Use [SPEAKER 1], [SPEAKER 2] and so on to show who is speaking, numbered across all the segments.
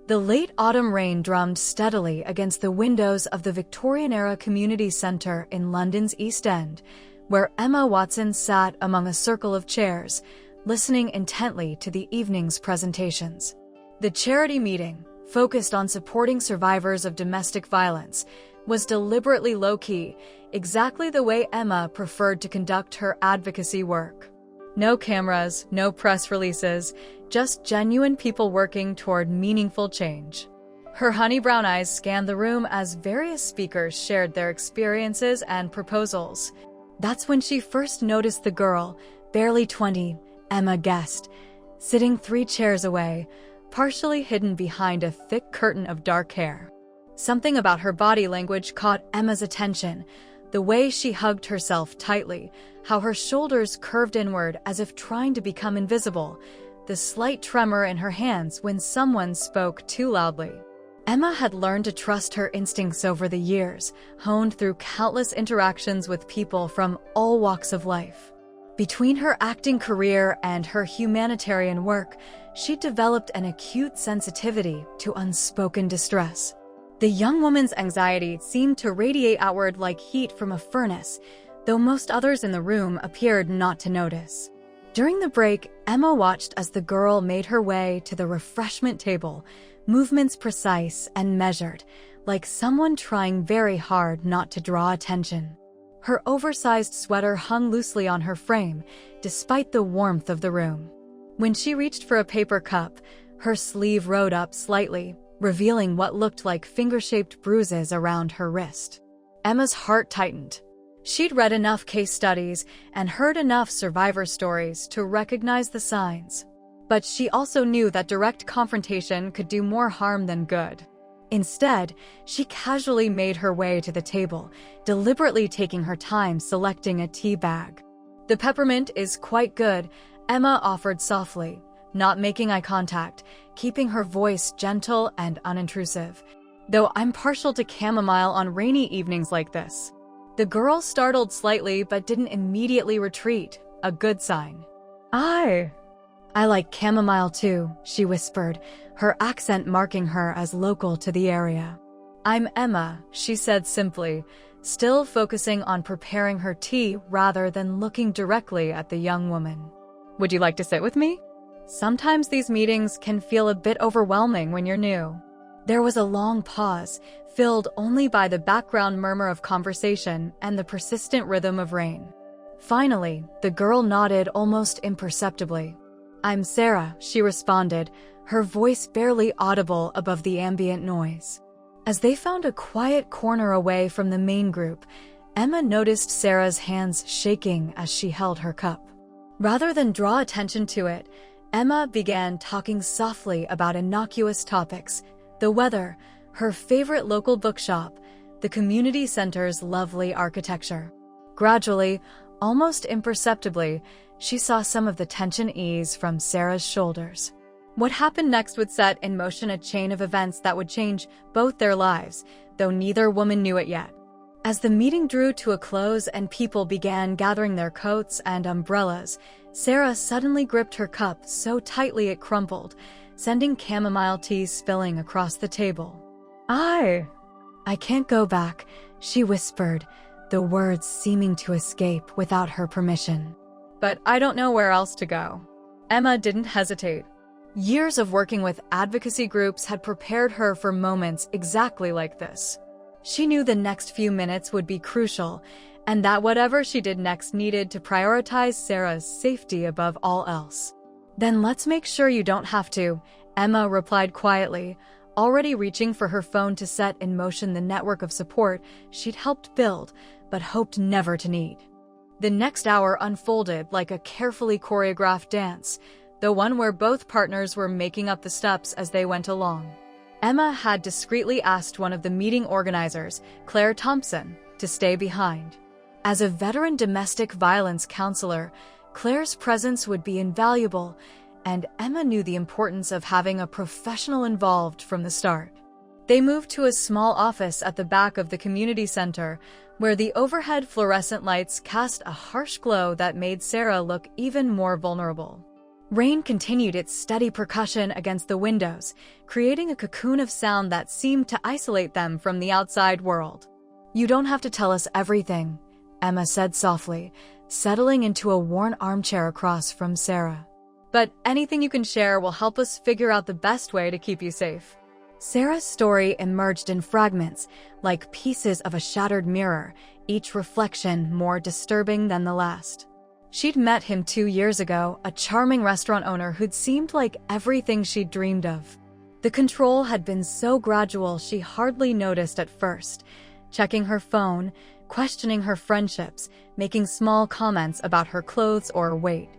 [SPEAKER 1] The late autumn rain drummed steadily against the windows of the Victorian-era community centre in London's East End, where Emma Watson sat among a circle of chairs, listening intently to the evening's presentations. The charity meeting, focused on supporting survivors of domestic violence, was deliberately low-key, exactly the way Emma preferred to conduct her advocacy work. No cameras, no press releases, just genuine people working toward meaningful change. Her honey brown eyes scanned the room as various speakers shared their experiences and proposals. That's when she first noticed the girl, barely 20, Emma guessed, sitting 3 chairs away, partially hidden behind a thick curtain of dark hair. Something about her body language caught Emma's attention, the way she hugged herself tightly, how her shoulders curved inward as if trying to become invisible, the slight tremor in her hands when someone spoke too loudly. Emma had learned to trust her instincts over the years, honed through countless interactions with people from all walks of life. Between her acting career and her humanitarian work, she developed an acute sensitivity to unspoken distress. The young woman's anxiety seemed to radiate outward like heat from a furnace, though most others in the room appeared not to notice. During the break, Emma watched as the girl made her way to the refreshment table, movements precise and measured, like someone trying very hard not to draw attention. Her oversized sweater hung loosely on her frame, despite the warmth of the room. When she reached for a paper cup, her sleeve rode up slightly, revealing what looked like finger-shaped bruises around her wrist. Emma's heart tightened. She'd read enough case studies and heard enough survivor stories to recognize the signs. But she also knew that direct confrontation could do more harm than good. Instead, she casually made her way to the table, deliberately taking her time selecting a tea bag. "The peppermint is quite good," Emma offered softly, not making eye contact, keeping her voice gentle and unintrusive. "Though I'm partial to chamomile on rainy evenings like this." The girl startled slightly but didn't immediately retreat, a good sign. I like chamomile too," she whispered, her accent marking her as local to the area. "I'm Emma," she said simply, still focusing on preparing her tea rather than looking directly at the young woman. "Would you like to sit with me? Sometimes these meetings can feel a bit overwhelming when you're new." There was a long pause, filled only by the background murmur of conversation and the persistent rhythm of rain. Finally, the girl nodded almost imperceptibly. "I'm Sarah," she responded, her voice barely audible above the ambient noise. As they found a quiet corner away from the main group, Emma noticed Sarah's hands shaking as she held her cup. Rather than draw attention to it, Emma began talking softly about innocuous topics: the weather, her favorite local bookshop, the community center's lovely architecture. Gradually, almost imperceptibly, she saw some of the tension ease from Sarah's shoulders. What happened next would set in motion a chain of events that would change both their lives, though neither woman knew it yet. As the meeting drew to a close and people began gathering their coats and umbrellas, Sarah suddenly gripped her cup so tightly it crumpled, sending chamomile tea spilling across the table. I can't go back," she whispered, the words seeming to escape without her permission. "But I don't know where else to go." Emma didn't hesitate. Years of working with advocacy groups had prepared her for moments exactly like this. She knew the next few minutes would be crucial, and that whatever she did next needed to prioritize Sarah's safety above all else. "Then let's make sure you don't have to," Emma replied quietly, already reaching for her phone to set in motion the network of support she'd helped build, but hoped never to need. The next hour unfolded like a carefully choreographed dance, the one where both partners were making up the steps as they went along. Emma had discreetly asked one of the meeting organizers, Claire Thompson, to stay behind. As a veteran domestic violence counselor, Claire's presence would be invaluable, and Emma knew the importance of having a professional involved from the start. They moved to a small office at the back of the community center, where the overhead fluorescent lights cast a harsh glow that made Sarah look even more vulnerable. Rain continued its steady percussion against the windows, creating a cocoon of sound that seemed to isolate them from the outside world. "You don't have to tell us everything," Emma said softly, settling into a worn armchair across from Sarah. "But anything you can share will help us figure out the best way to keep you safe." Sarah's story emerged in fragments, like pieces of a shattered mirror, each reflection more disturbing than the last. She'd met him 2 years ago, a charming restaurant owner who'd seemed like everything she'd dreamed of. The control had been so gradual she hardly noticed at first, checking her phone, questioning her friendships, making small comments about her clothes or weight.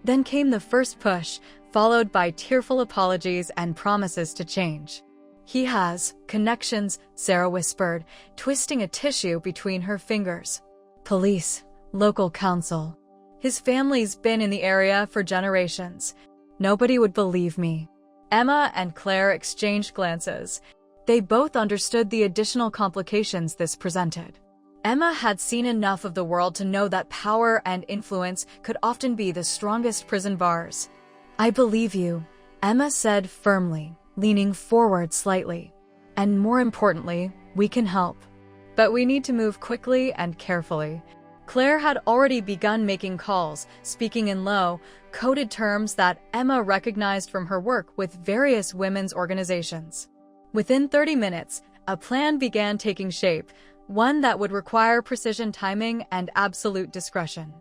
[SPEAKER 1] Then came the first push, followed by tearful apologies and promises to change. "He has connections," Sarah whispered, twisting a tissue between her fingers. "Police, local council. His family's been in the area for generations. Nobody would believe me." Emma and Claire exchanged glances. They both understood the additional complications this presented. Emma had seen enough of the world to know that power and influence could often be the strongest prison bars. "I believe you," Emma said firmly, leaning forward slightly. "And more importantly, we can help. But we need to move quickly and carefully." Claire had already begun making calls, speaking in low, coded terms that Emma recognized from her work with various women's organizations. Within 30 minutes, a plan began taking shape, one that would require precision timing and absolute discretion.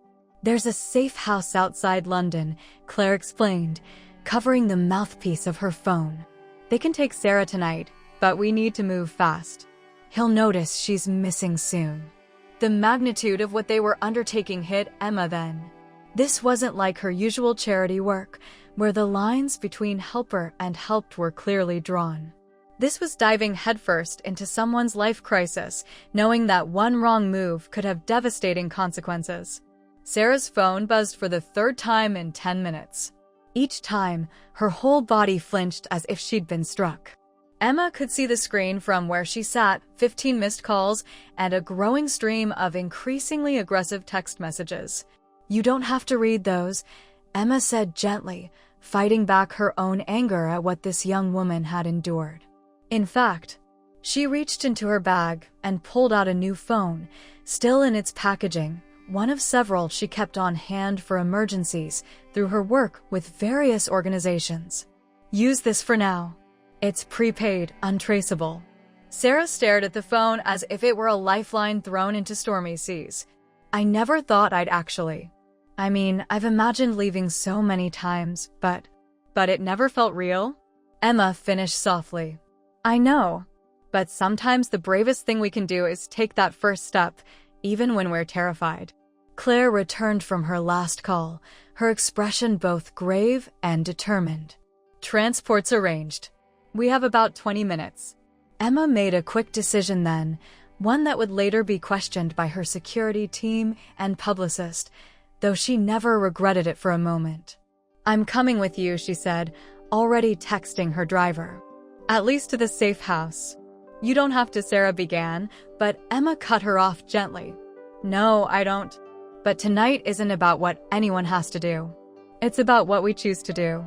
[SPEAKER 1] "There's a safe house outside London," Claire explained, covering the mouthpiece of her phone. "They can take Sarah tonight, but we need to move fast. He'll notice she's missing soon." The magnitude of what they were undertaking hit Emma then. This wasn't like her usual charity work, where the lines between helper and helped were clearly drawn. This was diving headfirst into someone's life crisis, knowing that one wrong move could have devastating consequences. Sarah's phone buzzed for the 3rd time in 10 minutes. Each time, her whole body flinched as if she'd been struck. Emma could see the screen from where she sat, 15 missed calls, and a growing stream of increasingly aggressive text messages. "You don't have to read those," Emma said gently, fighting back her own anger at what this young woman had endured. In fact, she reached into her bag and pulled out a new phone, still in its packaging, one of several she kept on hand for emergencies through her work with various organizations. "Use this for now. It's prepaid, untraceable." Sarah stared at the phone as if it were a lifeline thrown into stormy seas. "I never thought I'd actually. I mean, I've imagined leaving so many times, but it never felt real." Emma finished softly. "I know, but sometimes the bravest thing we can do is take that first step, even when we're terrified." Claire returned from her last call, her expression both grave and determined. "Transport's arranged. We have about 20 minutes. Emma made a quick decision then, one that would later be questioned by her security team and publicist, though she never regretted it for a moment. "I'm coming with you," she said, already texting her driver. "At least to the safe house." "You don't have to," Sarah began, but Emma cut her off gently. "No, I don't. But tonight isn't about what anyone has to do. It's about what we choose to do."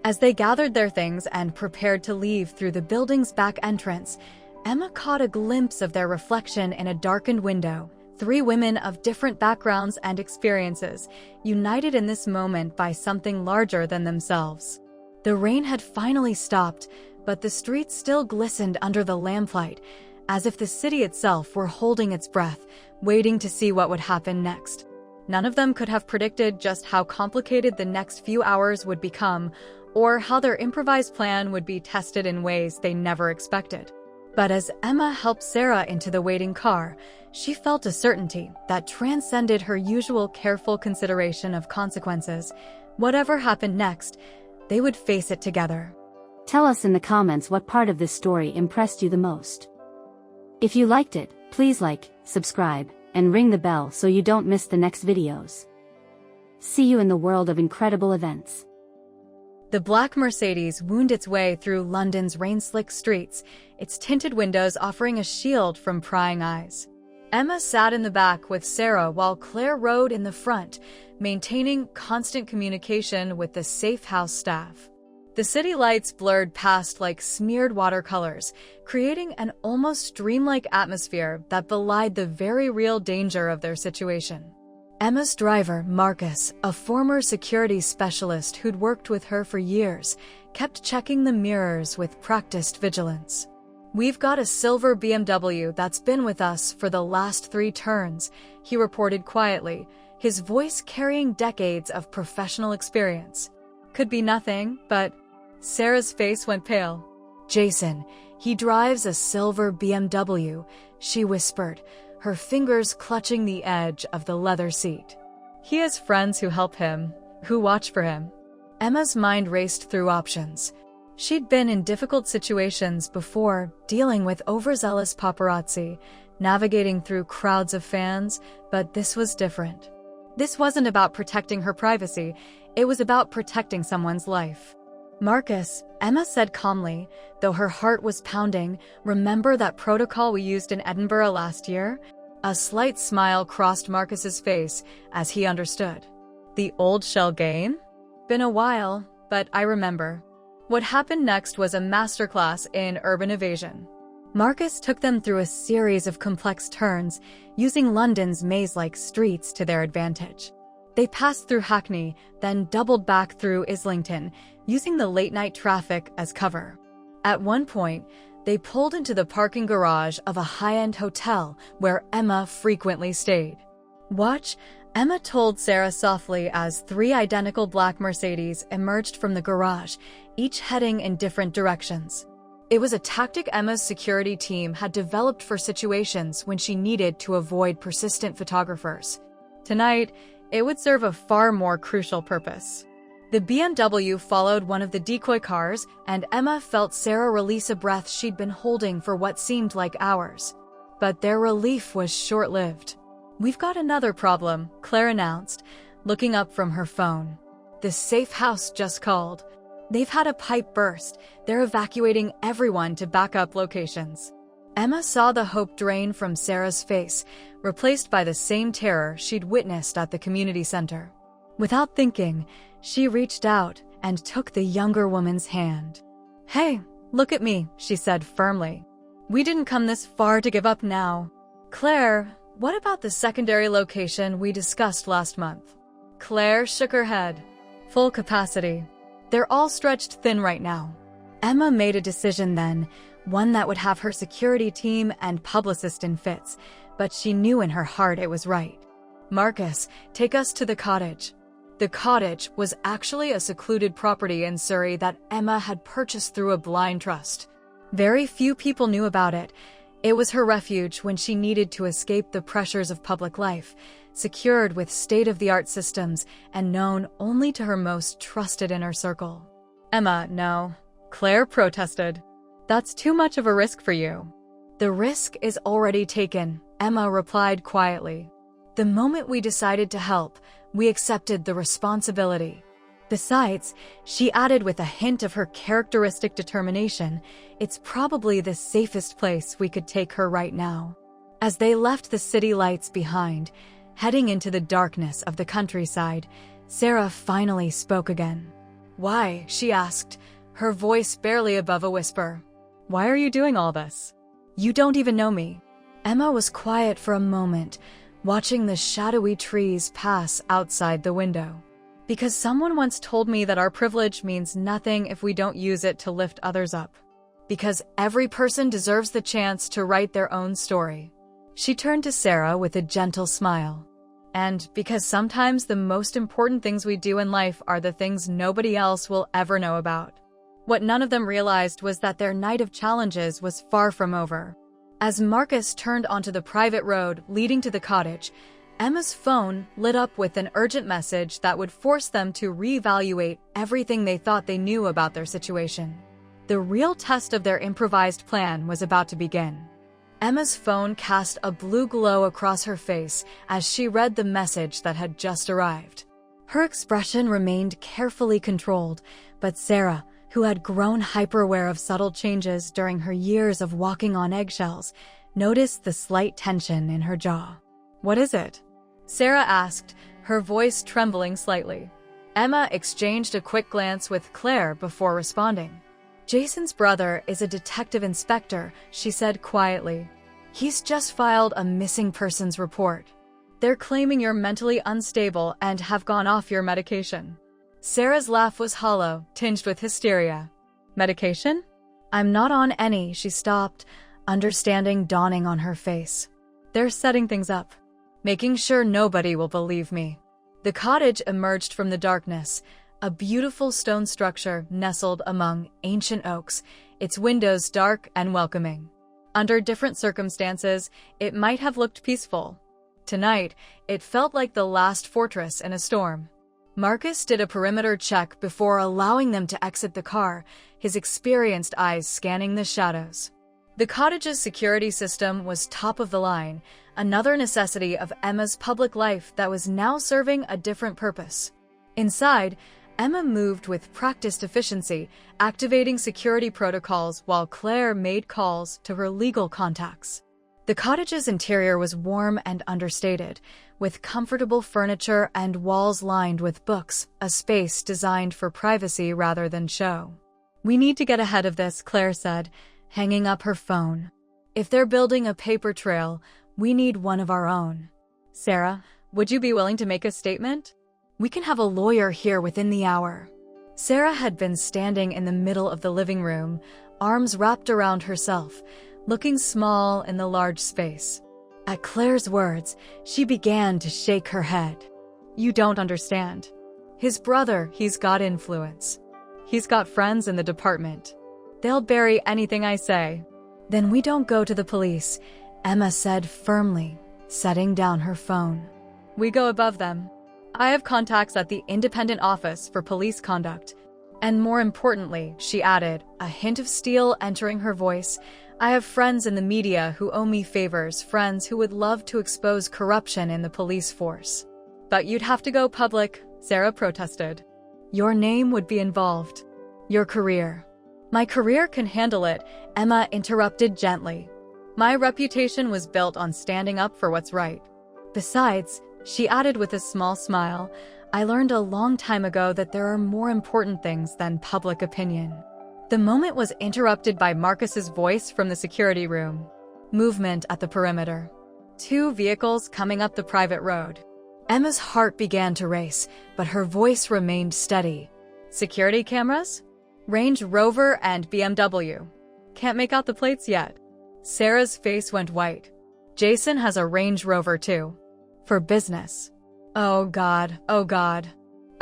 [SPEAKER 1] As they gathered their things and prepared to leave through the building's back entrance, Emma caught a glimpse of their reflection in a darkened window. 3 women of different backgrounds and experiences, united in this moment by something larger than themselves. The rain had finally stopped, but the streets still glistened under the lamplight, as if the city itself were holding its breath, waiting to see what would happen next. None of them could have predicted just how complicated the next few hours would become, or how their improvised plan would be tested in ways they never expected. But as Emma helped Sarah into the waiting car, she felt a certainty that transcended her usual careful consideration of consequences. Whatever happened next, they would face it together.
[SPEAKER 2] Tell us in the comments what part of this story impressed you the most. If you liked it, please like, subscribe, and ring the bell so you don't miss the next videos. See you in the world of incredible events.
[SPEAKER 1] The black Mercedes wound its way through London's rain-slicked streets, its tinted windows offering a shield from prying eyes. Emma sat in the back with Sarah while Claire rode in the front, maintaining constant communication with the safe house staff. The city lights blurred past like smeared watercolors, creating an almost dreamlike atmosphere that belied the very real danger of their situation. Emma's driver, Marcus, a former security specialist who'd worked with her for years, kept checking the mirrors with practiced vigilance. "We've got a silver BMW that's been with us for the last 3 turns," he reported quietly, his voice carrying decades of professional experience. "Could be nothing, but..." Sarah's face went pale. "Jason, he drives a silver BMW," she whispered, her fingers clutching the edge of the leather seat. "He has friends who help him, who watch for him." Emma's mind raced through options. She'd been in difficult situations before, dealing with overzealous paparazzi, navigating through crowds of fans, but this was different. This wasn't about protecting her privacy, it was about protecting someone's life. "Marcus," Emma said calmly, though her heart was pounding, "remember that protocol we used in Edinburgh last year?" A slight smile crossed Marcus's face as he understood. "The old shell game? Been a while, but I remember." What happened next was a masterclass in urban evasion. Marcus took them through a series of complex turns, using London's maze-like streets to their advantage. They passed through Hackney, then doubled back through Islington, using the late-night traffic as cover. At one point, they pulled into the parking garage of a high-end hotel where Emma frequently stayed. "Watch," Emma told Sarah softly as 3 identical black Mercedes emerged from the garage, each heading in different directions. It was a tactic Emma's security team had developed for situations when she needed to avoid persistent photographers. Tonight, it would serve a far more crucial purpose. The BMW followed one of the decoy cars, and Emma felt Sarah release a breath she'd been holding for what seemed like hours. But their relief was short-lived. "We've got another problem," Claire announced, looking up from her phone. "The safe house just called. They've had a pipe burst. They're evacuating everyone to backup locations." Emma saw the hope drain from Sarah's face, replaced by the same terror she'd witnessed at the community center. Without thinking, she reached out and took the younger woman's hand. "Hey, look at me," she said firmly. "We didn't come this far to give up now." "Claire, what about the secondary location we discussed last month?" Claire shook her head. "Full capacity. They're all stretched thin right now." Emma made a decision then, one that would have her security team and publicist in fits, but she knew in her heart it was right. "Marcus, take us to the cottage." The cottage was actually a secluded property in Surrey that Emma had purchased through a blind trust. Very few people knew about it. It was her refuge when she needed to escape the pressures of public life, secured with state-of-the-art systems and known only to her most trusted inner circle. "Emma, no," Claire protested. "That's too much of a risk for you." "The risk is already taken," Emma replied quietly. "The moment we decided to help, we accepted the responsibility. Besides," she added with a hint of her characteristic determination, "it's probably the safest place we could take her right now." As they left the city lights behind, heading into the darkness of the countryside, Sarah finally spoke again. "Why?" she asked, her voice barely above a whisper. "Why are you doing all this? You don't even know me." Emma was quiet for a moment, watching the shadowy trees pass outside the window. "Because someone once told me that our privilege means nothing if we don't use it to lift others up. Because every person deserves the chance to write their own story." She turned to Sarah with a gentle smile. "And because sometimes the most important things we do in life are the things nobody else will ever know about." What none of them realized was that their night of challenges was far from over. As Marcus turned onto the private road leading to the cottage, Emma's phone lit up with an urgent message that would force them to reevaluate everything they thought they knew about their situation. The real test of their improvised plan was about to begin. Emma's phone cast a blue glow across her face as she read the message that had just arrived. Her expression remained carefully controlled, but Sarah, who had grown hyper-aware of subtle changes during her years of walking on eggshells, noticed the slight tension in her jaw. "What is it?" Sarah asked, her voice trembling slightly. Emma exchanged a quick glance with Claire before responding. "Jason's brother is a detective inspector," she said quietly. "He's just filed a missing persons report. They're claiming you're mentally unstable and have gone off your medication." Sarah's laugh was hollow, tinged with hysteria. "Medication? I'm not on any," she stopped, understanding dawning on her face. "They're setting things up, making sure nobody will believe me." The cottage emerged from the darkness, a beautiful stone structure nestled among ancient oaks, its windows dark and welcoming. Under different circumstances, it might have looked peaceful. Tonight, it felt like the last fortress in a storm. Marcus did a perimeter check before allowing them to exit the car, his experienced eyes scanning the shadows. The cottage's security system was top of the line, another necessity of Emma's public life that was now serving a different purpose. Inside, Emma moved with practiced efficiency, activating security protocols while Claire made calls to her legal contacts. The cottage's interior was warm and understated, with comfortable furniture and walls lined with books, a space designed for privacy rather than show. "We need to get ahead of this," Claire said, hanging up her phone. "If they're building a paper trail, we need one of our own." "Sarah, would you be willing to make a statement? We can have a lawyer here within the hour." Sarah had been standing in the middle of the living room, arms wrapped around herself, looking small in the large space. At Claire's words, she began to shake her head. "You don't understand. His brother, he's got influence. He's got friends in the department. They'll bury anything I say." "Then we don't go to the police," Emma said firmly, setting down her phone. "We go above them. I have contacts at the Independent Office for Police Conduct. And more importantly," she added, a hint of steel entering her voice, "I have friends in the media who owe me favors, friends who would love to expose corruption in the police force." "But you'd have to go public," Sarah protested. "Your name would be involved. Your career." "My career can handle it," Emma interrupted gently. "My reputation was built on standing up for what's right. Besides," she added with a small smile, "I learned a long time ago that there are more important things than public opinion." The moment was interrupted by Marcus's voice from the security room. Movement at the perimeter. 2 vehicles coming up the private road. Emma's heart began to race, but her voice remained steady. "Security cameras? Range Rover and BMW. Can't make out the plates yet." Sarah's face went white. "Jason has a Range Rover too. For business." Oh God.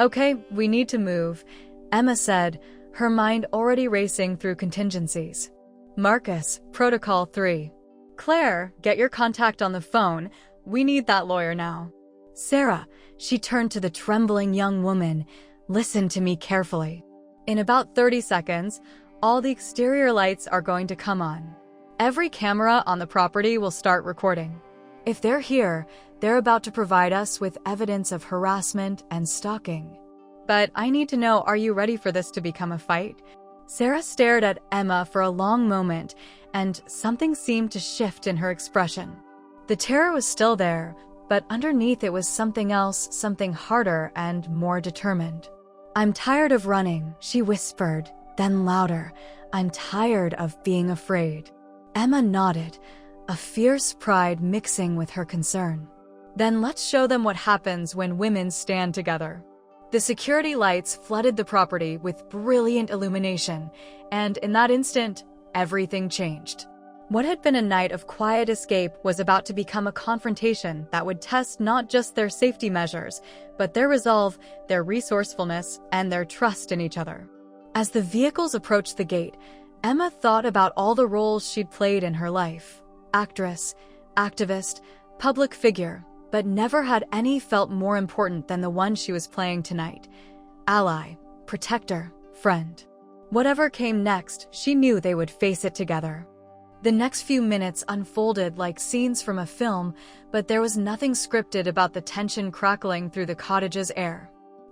[SPEAKER 1] "Okay, we need to move," Emma said, her mind already racing through contingencies. "Marcus, Protocol 3. Claire, get your contact on the phone. We need that lawyer now." "Sarah," she turned to the trembling young woman, "listen to me carefully. In about 30 seconds, all the exterior lights are going to come on. Every camera on the property will start recording. If they're here, they're about to provide us with evidence of harassment and stalking. But I need to know, are you ready for this to become a fight?" Sarah stared at Emma for a long moment, and something seemed to shift in her expression. The terror was still there, but underneath it was something else, something harder and more determined. "I'm tired of running," she whispered, then louder. "I'm tired of being afraid." Emma nodded, a fierce pride mixing with her concern. "Then let's show them what happens when women stand together." The security lights flooded the property with brilliant illumination, and in that instant, everything changed. What had been a night of quiet escape was about to become a confrontation that would test not just their safety measures, but their resolve, their resourcefulness, and their trust in each other. As the vehicles approached the gate, Emma thought about all the roles she'd played in her life. Actress, activist, public figure, but never had any felt more important than the one she was playing tonight. Ally, protector, friend. Whatever came next, she knew they would face it together. The next few minutes unfolded like scenes from a film, but there was nothing scripted about the tension crackling through the cottage's air.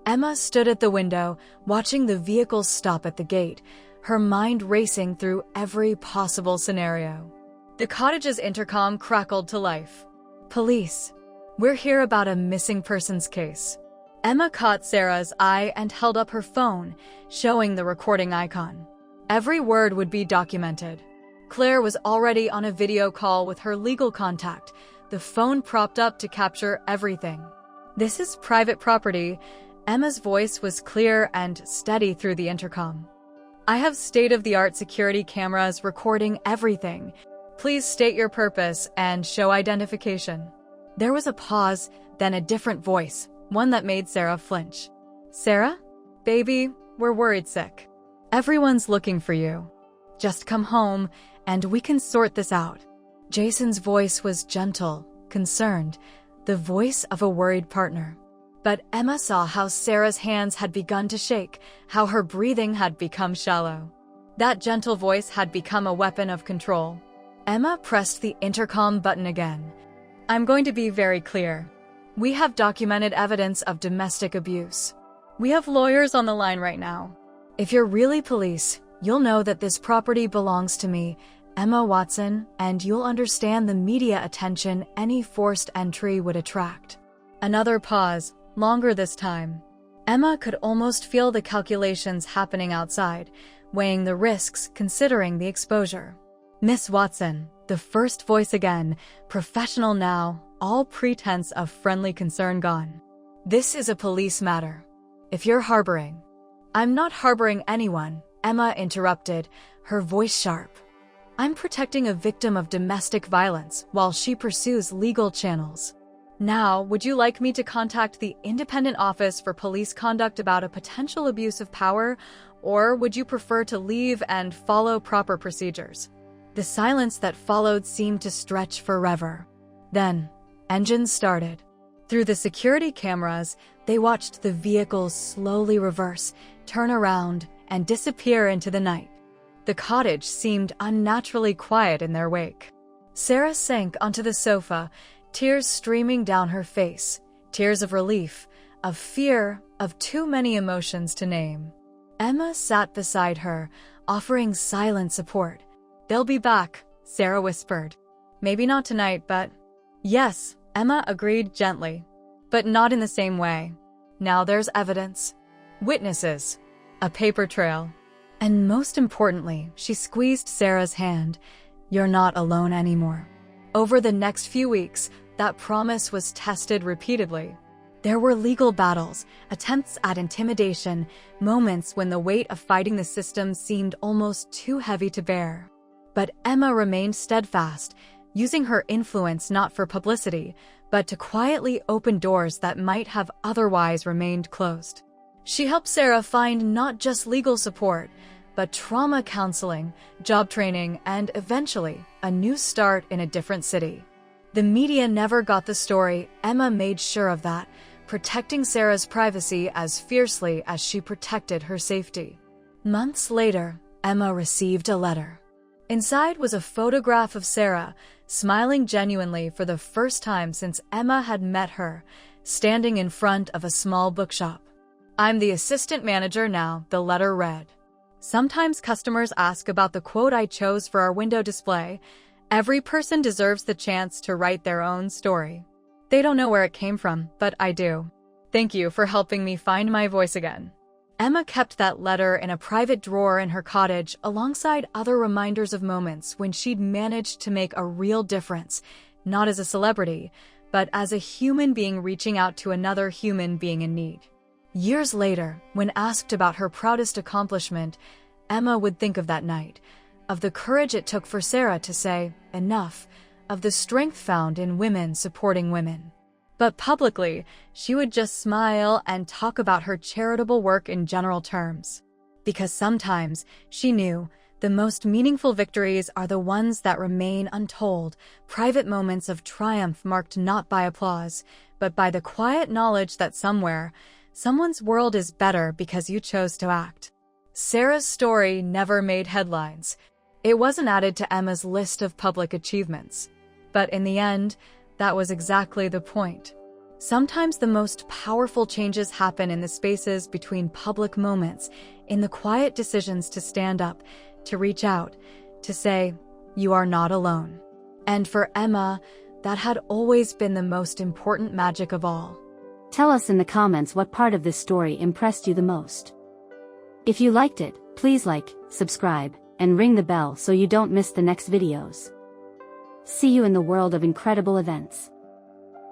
[SPEAKER 1] Emma stood at the window, watching the vehicle stop at the gate, her mind racing through every possible scenario. The cottage's intercom crackled to life. "Police. We're here about a missing persons case." Emma caught Sarah's eye and held up her phone, showing the recording icon. Every word would be documented. Claire was already on a video call with her legal contact, the phone propped up to capture everything. "This is private property." Emma's voice was clear and steady through the intercom. "I have state-of-the-art security cameras recording everything. Please state your purpose and show identification." There was a pause, then a different voice, one that made Sarah flinch. "Sarah? Baby, we're worried sick. Everyone's looking for you. Just come home, and we can sort this out." Jason's voice was gentle, concerned, the voice of a worried partner. But Emma saw how Sarah's hands had begun to shake, how her breathing had become shallow. That gentle voice had become a weapon of control. Emma pressed the intercom button again. "I'm going to be very clear. We have documented evidence of domestic abuse. We have lawyers on the line right now. If you're really police, you'll know that this property belongs to me, Emma Watson, and you'll understand the media attention any forced entry would attract." Another pause, longer this time. Emma could almost feel the calculations happening outside, weighing the risks, considering the exposure. "Miss Watson," the first voice again, professional now, all pretense of friendly concern gone. "This is a police matter. If you're harboring—" "I'm not harboring anyone," Emma interrupted, her voice sharp. "I'm protecting a victim of domestic violence while she pursues legal channels. Now, would you like me to contact the Independent Office for Police Conduct about a potential abuse of power, or would you prefer to leave and follow proper procedures?" The silence that followed seemed to stretch forever. Then, engines started. Through the security cameras, they watched the vehicles slowly reverse, turn around, and disappear into the night. The cottage seemed unnaturally quiet in their wake. Sarah sank onto the sofa, tears streaming down her face, tears of relief, of fear, of too many emotions to name. Emma sat beside her, offering silent support. "They'll be back," Sarah whispered. "Maybe not tonight, but—" "Yes," Emma agreed gently. "But not in the same way. Now there's evidence. Witnesses. A paper trail. And most importantly," she squeezed Sarah's hand, "you're not alone anymore." Over the next few weeks, that promise was tested repeatedly. There were legal battles, attempts at intimidation, moments when the weight of fighting the system seemed almost too heavy to bear. But Emma remained steadfast, using her influence not for publicity, but to quietly open doors that might have otherwise remained closed. She helped Sarah find not just legal support, but trauma counseling, job training, and eventually, a new start in a different city. The media never got the story. Emma made sure of that, protecting Sarah's privacy as fiercely as she protected her safety. Months later, Emma received a letter. Inside was a photograph of Sarah, smiling genuinely for the first time since Emma had met her, standing in front of a small bookshop. "I'm the assistant manager now," the letter read. "Sometimes customers ask about the quote I chose for our window display. Every person deserves the chance to write their own story. They don't know where it came from, but I do. Thank you for helping me find my voice again." Emma kept that letter in a private drawer in her cottage alongside other reminders of moments when she'd managed to make a real difference, not as a celebrity, but as a human being reaching out to another human being in need. Years later, when asked about her proudest accomplishment, Emma would think of that night, of the courage it took for Sarah to say, "Enough," of the strength found in women supporting women. But publicly, she would just smile and talk about her charitable work in general terms. Because sometimes, she knew, the most meaningful victories are the ones that remain untold, private moments of triumph marked not by applause, but by the quiet knowledge that somewhere, someone's world is better because you chose to act. Sarah's story never made headlines. It wasn't added to Emma's list of public achievements. But in the end, that was exactly the point. Sometimes the most powerful changes happen in the spaces between public moments, in the quiet decisions to stand up, to reach out, to say, "You are not alone." And for Emma, that had always been the most important magic of all.
[SPEAKER 2] Tell us in the comments what part of this story impressed you the most. If you liked it, please like, subscribe, and ring the bell so you don't miss the next videos. See you in the world of incredible events.